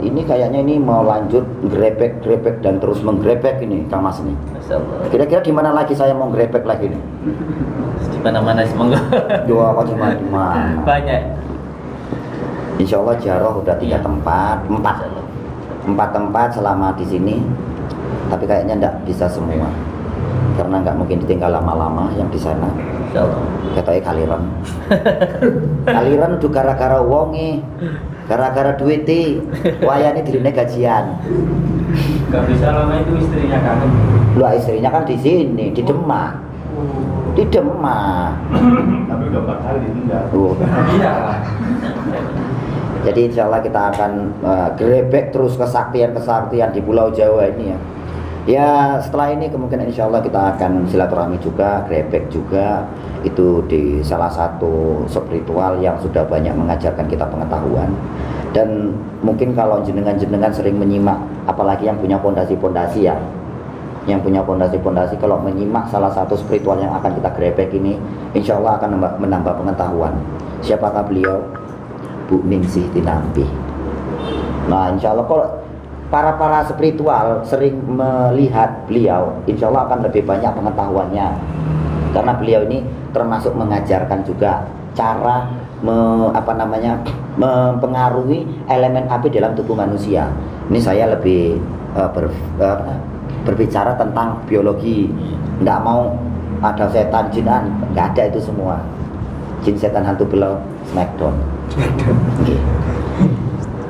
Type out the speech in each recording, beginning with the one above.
Ini kayaknya ini mau lanjut grebek dan terus menggrebek ini Kang Mas nih. Kira-kira di mana lagi saya mau grebek lagi nih? Di mana-mana semoga. Dua apa di mana? Banyak. Insya Allah Jaroh udah 3 tempat, 4 tempat selama di sini. Tapi kayaknya enggak bisa semua. Karena enggak mungkin ditinggal lama-lama yang di sana. Insyaallah. Katanya kaliran. Kaliran udah gara-gara wonge. Gara-gara duiti, wayane dirine gajian. Gak bisa lama itu istrinya kangen. Lu istrinya kan di sini, di Demak. Di Demak. Tapi udah 4 kali ditunda. Iya. Iya. Jadi insya Allah kita akan grebek terus kesaktian di Pulau Jawa ini ya. Ya setelah ini kemungkinan insya Allah kita akan silaturahmi juga, grebek juga. Itu di salah satu spiritual yang sudah banyak mengajarkan kita pengetahuan. Dan mungkin kalau jenengan-jenengan sering menyimak, apalagi yang punya pondasi-pondasi ya, yang punya pondasi-pondasi, kalau menyimak salah satu spiritual yang akan kita grebek ini, insya Allah akan menambah pengetahuan. Siapakah beliau? Bu Ningsih Tinampi. Nah insya Allah kalau para spiritual sering melihat beliau, insya Allah akan lebih banyak pengetahuannya. Karena beliau ini termasuk mengajarkan juga cara mempengaruhi elemen api dalam tubuh manusia. Ini saya lebih berbicara tentang biologi. Nggak mau ada setan jinan, nggak ada itu semua. Jin setan hantu belau smackdown. Okay.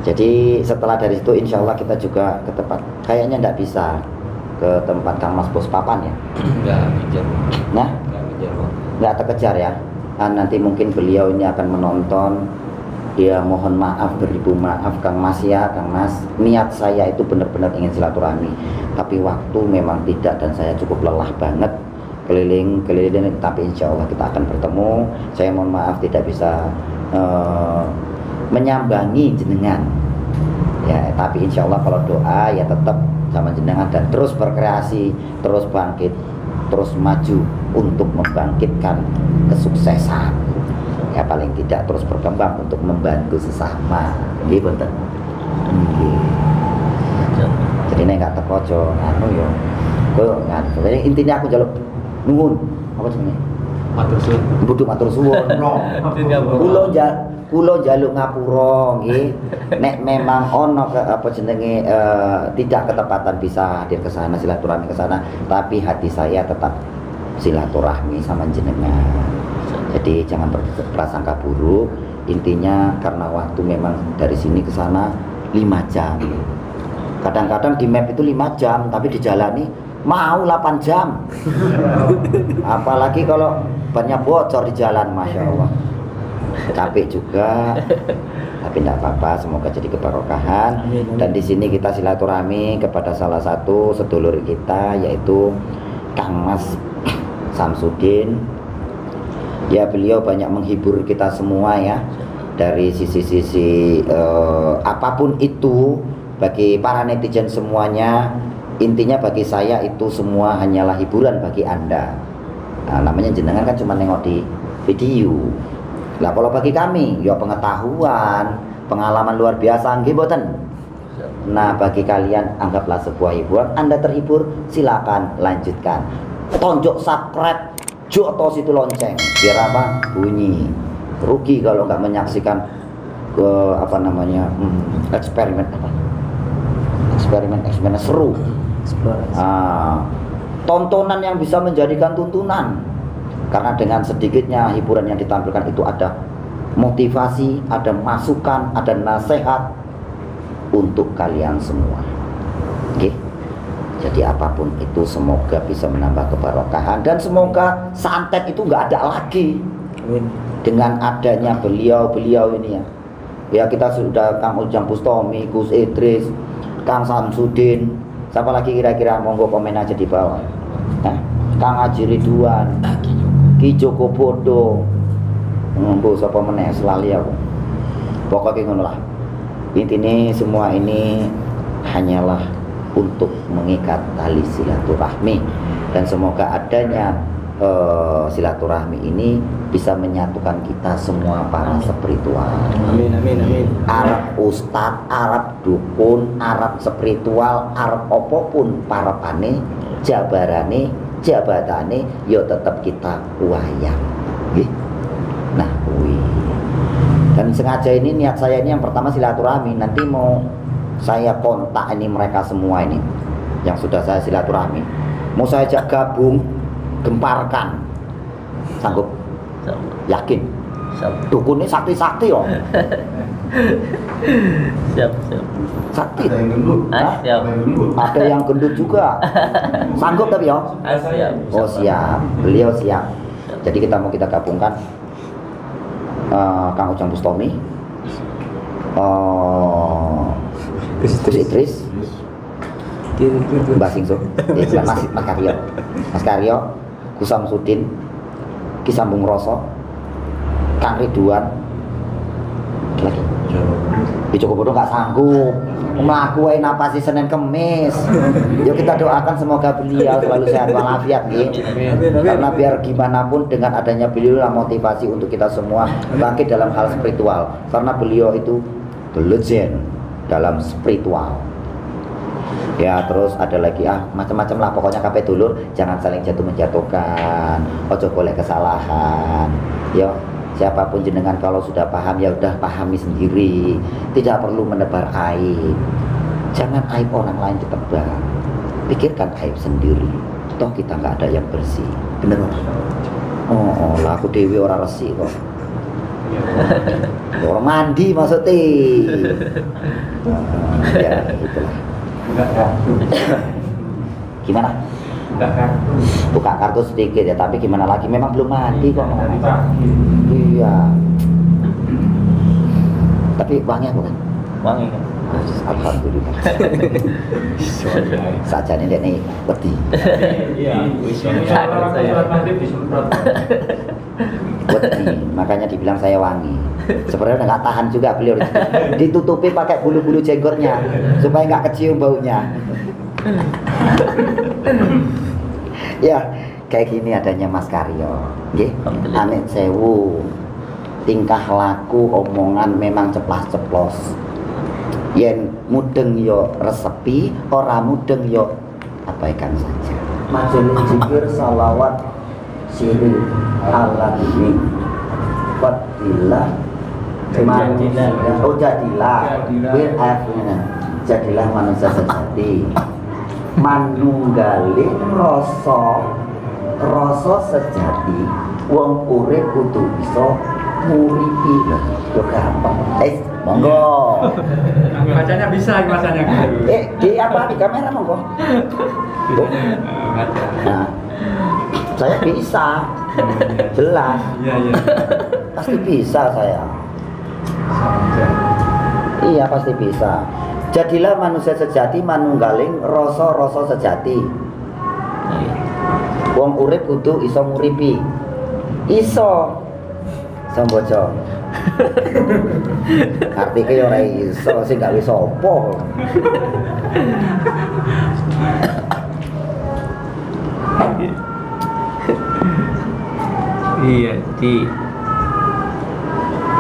Jadi setelah dari itu insya Allah kita juga ke tempat, kayaknya nggak bisa ke tempat Kang Mas Bos Papan ya. Enggak kejar. Nah, Enggak kejar. nggak terkejar ya. Nah, nanti mungkin beliau ini akan menonton. Ya mohon maaf, beribu maaf Kang Mas ya, Kang Mas. Niat saya itu benar-benar ingin silaturahmi, tapi waktu memang tidak dan saya cukup lelah banget keliling. Tapi insya Allah kita akan bertemu. Saya mohon maaf tidak bisa menyambangi jenengan. Ya, tapi insya Allah kalau doa ya tetap sama jenengan dan terus berkreasi, terus bangkit, terus maju untuk membangkitkan kesuksesan. Ya paling tidak terus berkembang untuk membantu sesama. Nggih boten. Nggih. Jadi nek gak teko aja anu yo. Koyo nganu. Jadi intinya aku njaluk nuwun. Apa jenenge? Matur suwun. Buduk matur suwun. Kula njaluk ngapura nggih. Nek memang ono apa jenenge tidak ketepatan bisa hadir ke sana, silaturahmi ke sana, tapi hati saya tetap silaturahmi sama jenengan. Jadi jangan berprasangka buruk. Intinya karena waktu memang dari sini ke sana 5 jam. Kadang-kadang di map itu 5 jam, tapi dijalani mau 8 jam. Apalagi kalau banyak bocor di jalan, masya Allah. Capek juga, tapi tidak apa-apa. Semoga jadi keberkahan. Dan di sini kita silaturahmi kepada salah satu sedulur kita, yaitu Kang Mas Samsudin. Ya beliau banyak menghibur kita semua ya, dari sisi-sisi apapun itu bagi para netizen semuanya. Intinya bagi saya itu semua hanyalah hiburan bagi Anda. Nah, namanya jenengan kan cuma nengok di video. Lah kalau bagi kami ya pengetahuan, pengalaman luar biasa nggih boten. Nah bagi kalian anggaplah sebuah hiburan. Anda terhibur, silakan lanjutkan. Tonjok subscribe, jotos itu lonceng biar apa bunyi. Rugi kalau nggak menyaksikan ke eksperimen seru. Tontonan yang bisa menjadikan tuntunan. Karena dengan sedikitnya hiburan yang ditampilkan itu ada motivasi, ada masukan, ada nasihat untuk kalian semua. Oke. Jadi apapun itu semoga bisa menambah keberkahan dan semoga santet itu nggak ada lagi. Dengan adanya beliau ini ya. Ya kita sudah Kang Ujang Bustomi, Gus Idris, Kang Samsudin, siapa lagi kira-kira, monggo komen aja di bawah. Kang Haji Ridwan, Ki Joko Bodo, monggo sapa meneh selali aku. Pokoknya ngono lah. Intinya semua ini hanyalah untuk mengikat tali silaturahmi dan semoga adanya silaturahmi ini bisa menyatukan kita semua para spiritual. Amin amin amin. Arab ustad, Arab dukun, Arab spiritual, Arab apapun para pane, jabarane, jabatane, yo tetap kita wayang. Nggih. Nah, dan sengaja ini niat saya ini yang pertama silaturahmi. Nanti mau saya kontak ini mereka semua ini yang sudah saya silaturahmi. Mau saya ajak gabung, gemparkan. Sanggup? Yakin? Dukunnya sakti-sakti yo. Siap. Sakti. Ada yang gendut. Siap. Ada yang gendut. Ada yang gendut juga. Sanggup tapi yo. Siap. Oh siap. Beliau siap. Jadi kita mau kita gabungkan Kang Ujang Bustomi, Gus Idris, Mbak Singso, Mas Karyo, Gus Samsudin, Ki Sambung Roso, Kang Ridwan, lagi. Di Joko Bodo nggak sanggup melakukan napasi Senin Kemis. Yuk kita doakan semoga beliau selalu sehat walafiat, gitu. Karena biar gimana pun dengan adanya beliau lah motivasi untuk kita semua bangkit dalam hal spiritual. Karena beliau itu the legend dalam spiritual. Ya terus ada lagi macam-macam lah pokoknya kabeh dulur jangan saling jatuh menjatuhkan, ojo boleh kesalahan. Yo siapapun jenengan kalau sudah paham ya udah pahami sendiri, tidak perlu menebar aib. Jangan aib orang lain ditebak, pikirkan aib sendiri. Toh kita nggak ada yang bersih, bener orang. Oh lah aku dewi orang resik kok. Orang mandi maksudnya. Ya itulah. Enggak kartu. Gimana? Enggak kartu. Buka kartu sedikit ya, tapi gimana lagi? Memang belum mandi kok. Dari pagi. Iya. Tapi wangi aku kan? Wangi kan? Alhamdulillah. Sajane ndek nih wedi. Iya. Orang sholat maghrib disemprot. Wedi, makanya dibilang saya wangi. Sebenarnya udah nggak tahan juga beliau. Ditutupi pakai bulu-bulu jenggotnya supaya nggak kecium baunya. Ya, kayak gini adanya Mas Karyo. Nggih. Amit sewu. Tingkah laku, omongan memang ceplas-ceplos. Yen mudeng yo resepi, ora mudeng yo abaikan saja. Majelis zikir salawat sirri ala ini. Fadilah Jadilah. Oh jadilah. Jadilah manusia sejati. Manunggalin rasa sejati wong urip kudu bisa nguripi. Yo gampang. Monggo. Bacanya bisa bacanya. Di apa di kamera monggo. Nah, saya bisa. Jelas. Iya. Pasti bisa saya. Iya pasti bisa. Jadilah manusia sejati manunggaling rasa sejati. Wong urip kudu iso nguripi. Iso. Sambojo. Artike yo ora iso sing gak wis apa. Iya, di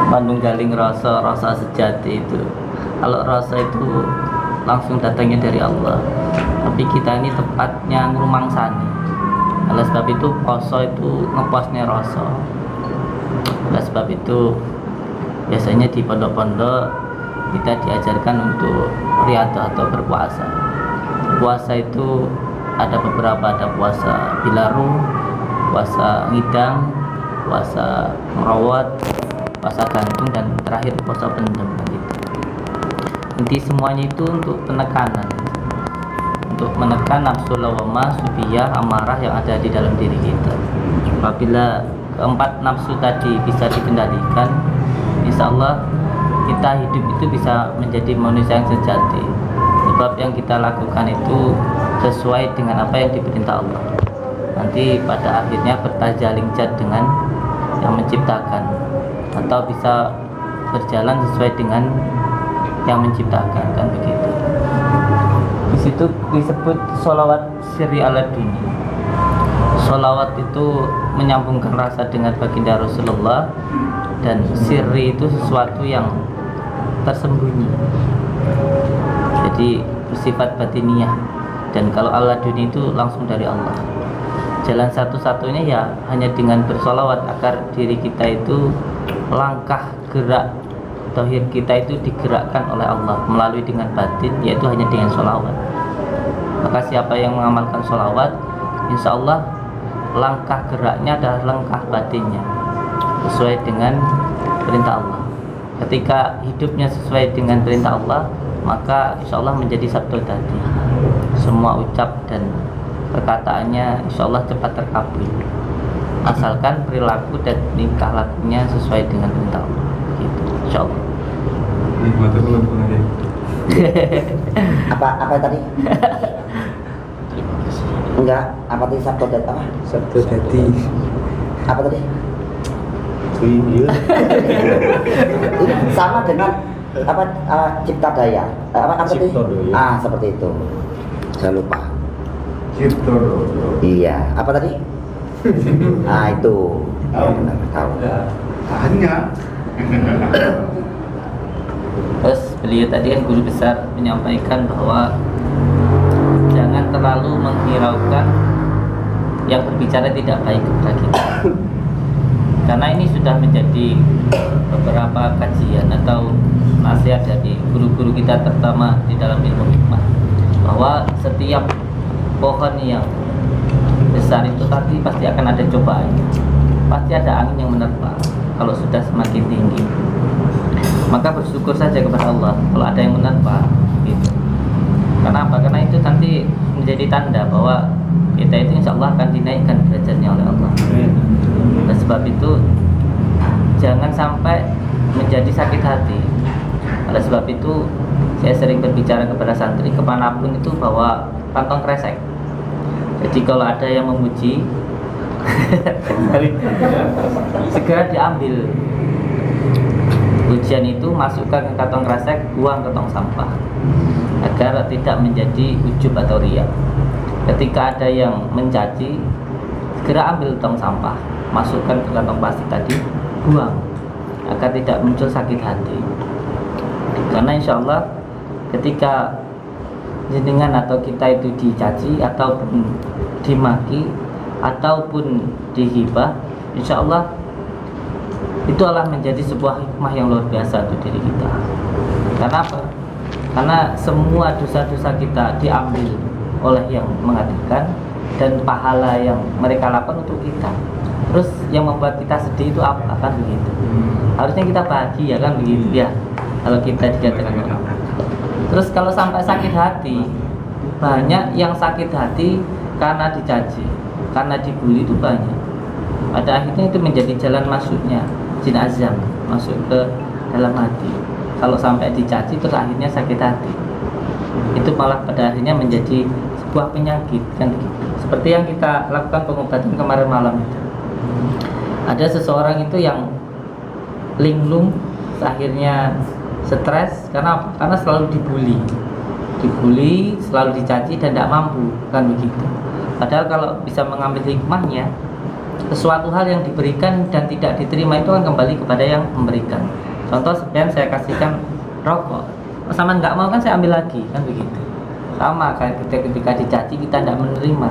manunggaling rasa sejati itu. Kalau rasa itu langsung datangnya dari Allah, tapi kita ini tepatnya ngrumangsani. Oleh sebab itu poso itu ngeposnya rasa. Oleh sebab itu biasanya di pondok-pondok kita diajarkan untuk riyadhah atau berpuasa. Puasa itu ada beberapa, ada puasa bilaru, puasa ngidang, puasa merawat, puasa gantung, dan terakhir puasa pendem gitu. Inti semuanya itu untuk penekanan, untuk menekan nafsu lawamah, subiyah, amarah yang ada di dalam diri kita. Apabila keempat nafsu tadi bisa dikendalikan, insya Allah kita hidup itu bisa menjadi manusia yang sejati. Sebab yang kita lakukan itu sesuai dengan apa yang diperintah Allah. Nanti pada akhirnya bertajaling jad dengan yang menciptakan, atau bisa berjalan sesuai dengan yang menciptakan, kan begitu. Di situ disebut sholawat sirri ala dunia. Sholawat itu menyambungkan rasa dengan baginda Rasulullah, dan sirri itu sesuatu yang tersembunyi, jadi bersifat batiniyah. Dan kalau ala dunia itu langsung dari Allah. Jalan satu-satunya ya hanya dengan bersolawat agar diri kita itu langkah gerak tauhid kita itu digerakkan oleh Allah melalui dengan batin, yaitu hanya dengan solawat. Maka siapa yang mengamalkan solawat, insya Allah langkah geraknya adalah langkah batinnya sesuai dengan perintah Allah. Ketika hidupnya sesuai dengan perintah Allah, maka insya Allah menjadi sabda tadi. Semua ucap dan perkataannya insya Allah cepat terkabul, asalkan perilaku dan tingkah lakunya sesuai dengan perintah Allah. Gitu, insya Allah. Apa tadi? Enggak, apa tadi sabda tadi apa? Sabda tadi. Apa tadi? Ini sama dengan apa cipta daya. Apa tadi? Seperti itu. Saya lupa. Cipta daya. Iya, apa tadi? Itu. Benar, tahu. Hanya. Terus beliau tadi kan guru besar menyampaikan bahwa jangan terlalu menghiraukan yang berbicara tidak baik kepada kita. Karena ini sudah menjadi beberapa kajian atau nasihat dari guru-guru kita, terutama di dalam ilmu hikmah, bahwa setiap pohon yang besar itu tadi pasti akan ada cobaan, pasti ada angin yang menerpa kalau sudah semakin tinggi. Maka bersyukur saja kepada Allah kalau ada yang menerpa gitu. Kenapa? Karena itu nanti menjadi tanda bahwa kita itu insya Allah akan dinaikkan derajatnya oleh Allah. Dan sebab itu jangan sampai menjadi sakit hati. Oleh sebab itu saya sering berbicara kepada santri kemanapun itu bahwa kantong kresek. Jadi kalau ada yang memuji segera diambil ujian itu, masukkan ke kantong kresek, buang ke tong sampah agar tidak menjadi ujub atau riya. Ketika ada yang mencaci, segera ambil tong sampah, masukkan ke kantong plastik tadi, buang agar tidak muncul sakit hati. Karena insya Allah ketika jenengan atau kita itu dicaci ataupun dimaki ataupun dihibah, insya Allah itu adalah menjadi sebuah hikmah yang luar biasa untuk diri kita. Karena apa? Karena semua dosa-dosa kita diambil oleh yang mengatakan, dan pahala yang mereka lakukan untuk kita. Terus yang membuat kita sedih itu apa? Kan begitu. Harusnya kita bahagia kan begitu ya. Kalau kita dikatakan orang. Terus kalau sampai sakit hati, banyak yang sakit hati karena dicaci, karena dibully itu banyak. Pada akhirnya itu menjadi jalan masuknya jin azam masuk ke dalam hati. Kalau sampai dicaci terus akhirnya sakit hati, itu malah pada akhirnya menjadi sebuah penyakit kan begitu. Seperti yang kita lakukan pengobatan kemarin malam itu. Ada seseorang itu yang linglung, akhirnya stres karena apa? Karena selalu dibully, selalu dicaci dan tidak mampu kan begitu. Padahal kalau bisa mengambil hikmahnya, sesuatu hal yang diberikan dan tidak diterima itu akan kembali kepada yang memberikan. Contoh sebenarnya saya kasihkan rokok, sama nggak mau kan saya ambil lagi kan begitu. Sama kayak ketika dicaci kita tidak menerima,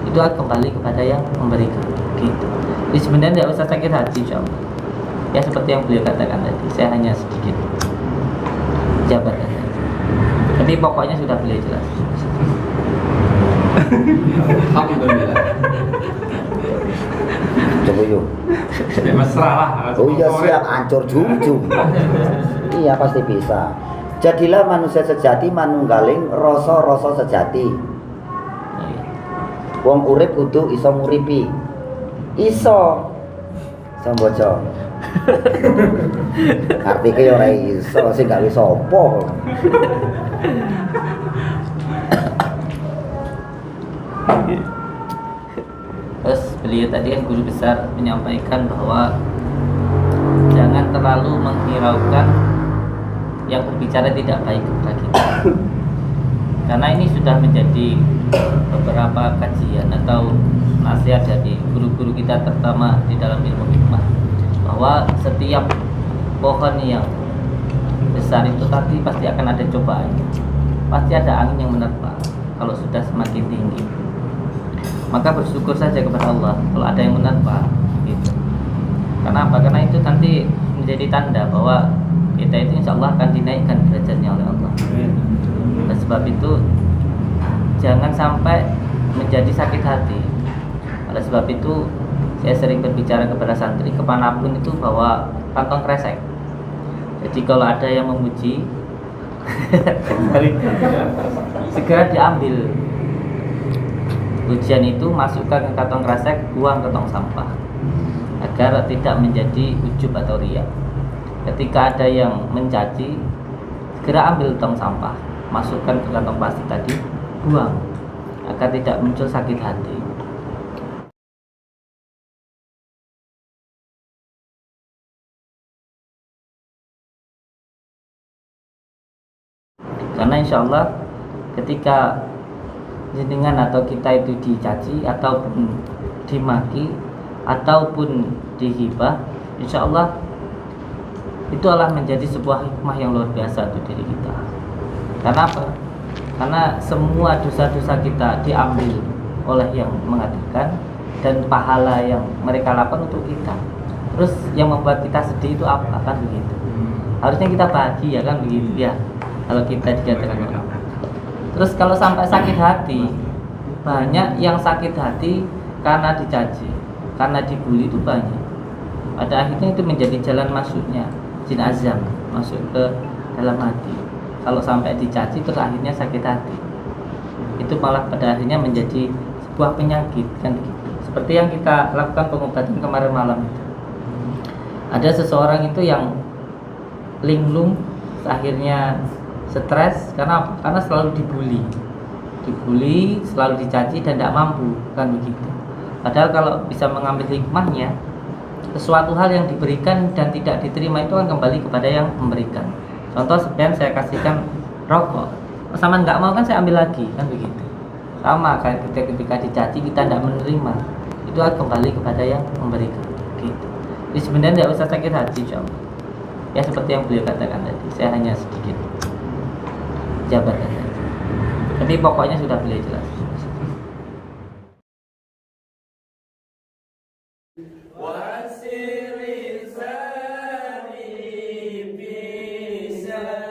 itu akan kembali kepada yang memberikan gitu. Jadi sebenarnya tidak usah sakit hati insya Allah. Ya seperti yang beliau katakan tadi, saya hanya sedikit jabarkan. Tapi pokoknya sudah beliau jelas. Alhamdulillah. Coba yuk. Ya mesra lah. Oh iya siap, ancur jujur. Iya pasti bisa. Jadilah manusia sejati manunggaling rasa-rasa sejati. Wong urip kudu iso nguripi. Iso. Sambojo. Artike yo ora iso, sing gak iso apa. Terus beliau tadi kan guru besar menyampaikan bahwa jangan terlalu menghiraukan yang berbicara tidak baik kepada kita. Karena ini sudah menjadi beberapa kajian atau nasihat dari guru-guru kita, terutama di dalam ilmu hikmah, bahwa setiap pohon yang besar itu pasti akan ada cobaan, pasti ada angin yang menerpa kalau sudah semakin tinggi. Maka bersyukur saja kepada Allah kalau ada yang menerpa gitu. Karena apa? Karena itu nanti menjadi tanda bahwa kita itu insya Allah akan dinaikkan derajatnya oleh Allah. Oleh sebab itu jangan sampai menjadi sakit hati. Oleh sebab itu saya sering berbicara kepada santri kemanapun itu bahwa kantong kresek. Jadi kalau ada yang memuji segera diambil pujian itu, masukkan ke kantong kresek, buang ke tong sampah agar tidak menjadi ujub atau riya. Ketika ada yang mencaci, segera ambil tong sampah, masukkan ke kantong plastik tadi, buang agar tidak muncul sakit hati. Karena insya Allah ketika jenengan atau kita itu dicaci ataupun dimaki ataupun dihibah, insya Allah itu adalah menjadi sebuah hikmah yang luar biasa untuk diri kita. Karena apa? Karena semua dosa-dosa kita diambil oleh yang mengatakan, dan pahala yang mereka lakukan untuk kita. Terus yang membuat kita sedih itu apa? Kan begitu. Harusnya kita bahagia kan begitu ya. Kalau kita dikatakan orang. Terus kalau sampai sakit hati, banyak yang sakit hati karena dicaci, karena dibully itu banyak. Pada akhirnya itu menjadi jalan masuknya jin azam masuk ke dalam hati. Kalau sampai dicaci terus akhirnya sakit hati, itu malah pada akhirnya menjadi sebuah penyakit kan begitu. Seperti yang kita lakukan pengobatan kemarin malam itu. Ada seseorang itu yang linglung, akhirnya stres karena apa? Karena selalu dibully, selalu dicaci dan tidak mampu kan begitu. Padahal kalau bisa mengambil hikmahnya, sesuatu hal yang diberikan dan tidak diterima itu akan kembali kepada yang memberikan. Contoh sekian, saya kasihkan rokok, sama nggak mau kan saya ambil lagi kan begitu. Sama kayak ketika dicaci kita tidak menerima, itu akan kembali kepada yang memberikan gitu. Jadi sebenarnya tidak usah sakit hati, coba ya seperti yang beliau katakan tadi. Saya hanya sedikit jabarkan saja, tapi pokoknya sudah beliau jelas. وسر لساني في سبيل